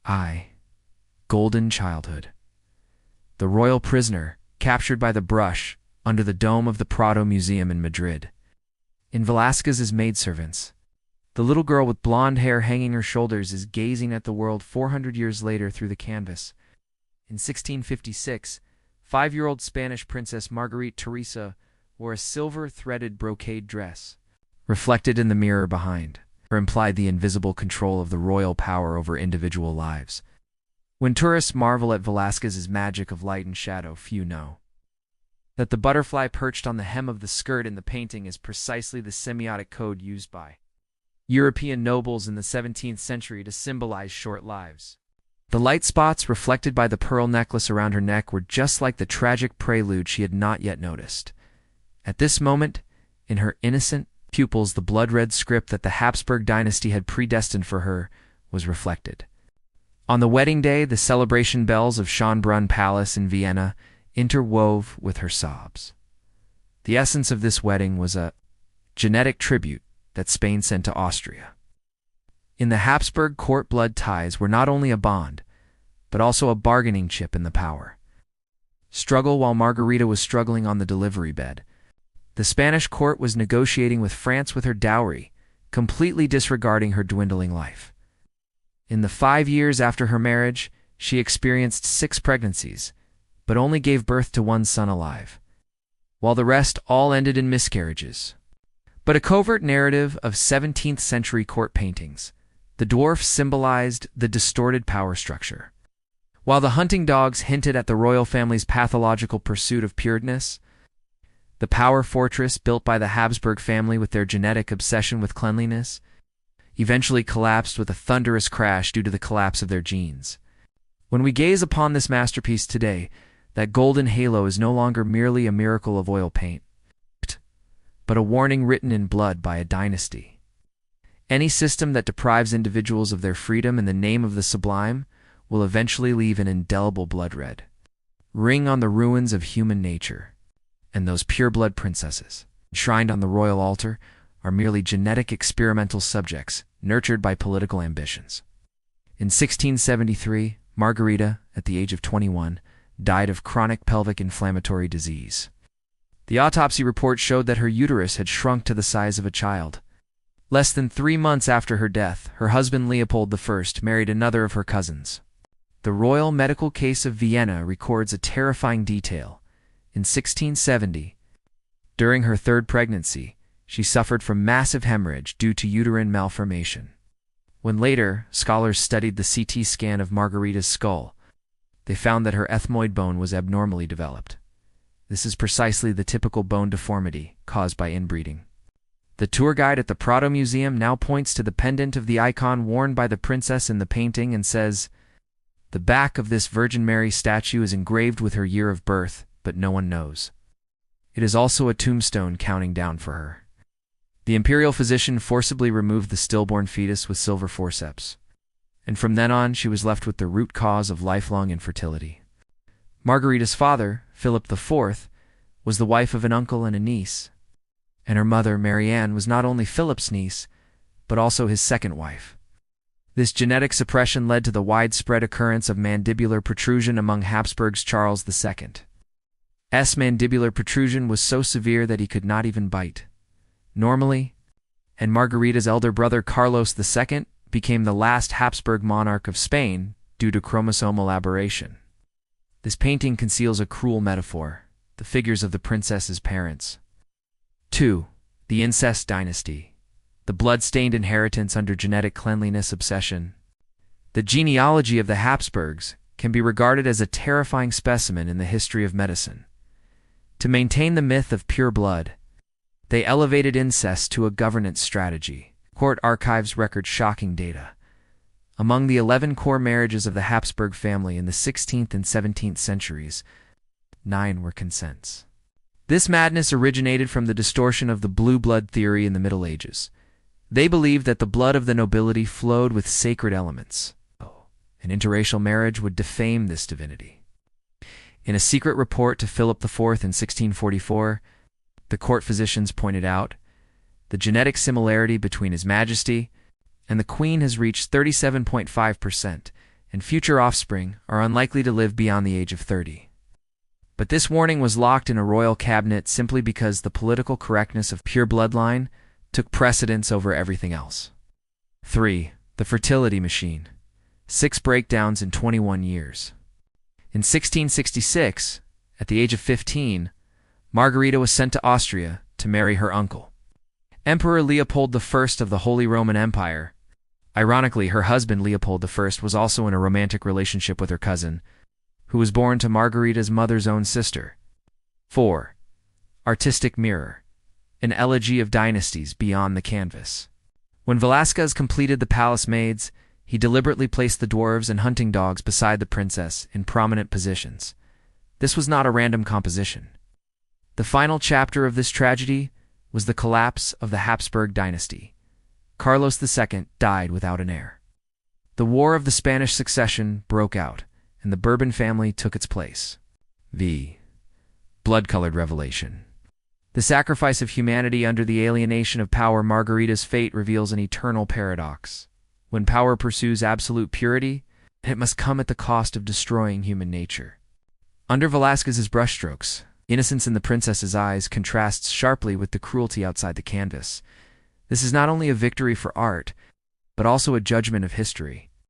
I. Golden Childhood. The royal prisoner, captured by the brush, under the dome of the Prado Museum in Madrid. In Velázquez's maidservants, the little girl with blonde hair hanging her shoulders is gazing at the world 400 years later through the canvas. In 1656, 5-year-old Spanish princess Margarit Teresa wore a silver-threaded brocade dress. Reflected in the mirror behind her implied the invisible control of the royal power over individual lives. When tourists marvel at Velázquez's magic of light and shadow, few know that the butterfly perched on the hem of the skirt in the painting is precisely the semiotic code used by European nobles in the 17th century to symbolize short lives. The light spots reflected by the pearl necklace around her neck were just like the tragic prelude she had not yet noticed. At this moment, in her innocent pupils, the blood-red script that the Habsburg dynasty had predestined for her was reflected. On the wedding day, the celebration bells of Schönbrunn Palace in Vienna interwove with her sobs. The essence of this wedding was a genetic tribute that Spain sent to Austria. In the Habsburg court, blood ties were not only a bond, but also a bargaining chip in the power struggle. While Margarita was struggling on the delivery bed, the Spanish court was negotiating with France with her dowry, completely disregarding her dwindling life. In the 5 years after her marriage, she experienced 6 pregnancies, but only gave birth to 1 son alive, while the rest all ended in miscarriages. But a covert narrative of 17th-century court paintings, the dwarf symbolized the distorted power structure. While the hunting dogs hinted at the royal family's pathological pursuit of pureness, the power fortress built by the Habsburg family with their genetic obsession with cleanliness eventually collapsed with a thunderous crash due to the collapse of their genes. When we gaze upon this masterpiece today, that golden halo is no longer merely a miracle of oil paint, but a warning written in blood by a dynasty. Any system that deprives individuals of their freedom in the name of the sublime will eventually leave an indelible blood red ring on the ruins of human nature. And those pure-blood princesses, enshrined on the royal altar, are merely genetic experimental subjects nurtured by political ambitions. In 1673, Margarita, at the age of 21, died of chronic pelvic inflammatory disease. The autopsy report showed that her uterus had shrunk to the size of a child. Less than 3 months after her death, her husband Leopold I married another of her cousins. The Royal Medical Case of Vienna records a terrifying detail. In 1670, during her 3rd pregnancy, she suffered from massive hemorrhage due to uterine malformation. When later, scholars studied the CT scan of Margarita's skull, they found that her ethmoid bone was abnormally developed. This is precisely the typical bone deformity caused by inbreeding. The tour guide at the Prado Museum now points to the pendant of the icon worn by the princess in the painting and says, "The back of this Virgin Mary statue is engraved with her year of birth, but no one knows." It is also a tombstone counting down for her. The imperial physician forcibly removed the stillborn fetus with silver forceps, and from then on she was left with the root cause of lifelong infertility. Margarita's father, Philip IV, was the wife of an uncle and a niece, and her mother, Marianne, was not only Philip's niece, but also his second wife. This genetic suppression led to the widespread occurrence of mandibular protrusion among Habsburg's Charles II. S. mandibular protrusion was so severe that he could not even bite normally, and Margarita's elder brother Carlos II became the last Habsburg monarch of Spain due to chromosomal aberration. This painting conceals a cruel metaphor, the figures of the princess's parents. 2. The incest dynasty, the blood-stained inheritance under genetic cleanliness obsession. The genealogy of the Habsburgs can be regarded as a terrifying specimen in the history of medicine. To maintain the myth of pure blood, they elevated incest to a governance strategy. Court archives record shocking data. Among the 11 core marriages of the Habsburg family in the 16th and 17th centuries, 9 were consents. This madness originated from the distortion of the blue blood theory in the Middle Ages. They believed that the blood of the nobility flowed with sacred elements. An interracial marriage would defame this divinity. In a secret report to Philip IV in 1644, the court physicians pointed out, the genetic similarity between His Majesty and the Queen has reached 37.5%, and future offspring are unlikely to live beyond the age of 30. But this warning was locked in a royal cabinet simply because the political correctness of pure bloodline took precedence over everything else. 3. The fertility machine. 6 breakdowns in 21 years. In 1666, at the age of 15, Margarita was sent to Austria to marry her uncle, Emperor Leopold I of the Holy Roman Empire. Ironically, her husband Leopold I was also in a romantic relationship with her cousin, who was born to Margarita's mother's own sister. 4. Artistic mirror. An elegy of dynasties beyond the canvas. When Velázquez completed the Palace Maids, he deliberately placed the dwarves and hunting dogs beside the princess in prominent positions. This was not a random composition. The final chapter of this tragedy was the collapse of the Habsburg dynasty. Carlos II died without an heir. The War of the Spanish Succession broke out, and the Bourbon family took its place. V. Blood-colored revelation. The sacrifice of humanity under the alienation of power. Margarita's fate reveals an eternal paradox. When power pursues absolute purity, it must come at the cost of destroying human nature. Under Velázquez's brushstrokes, innocence in the princess's eyes contrasts sharply with the cruelty outside the canvas. This is not only a victory for art, but also a judgment of history.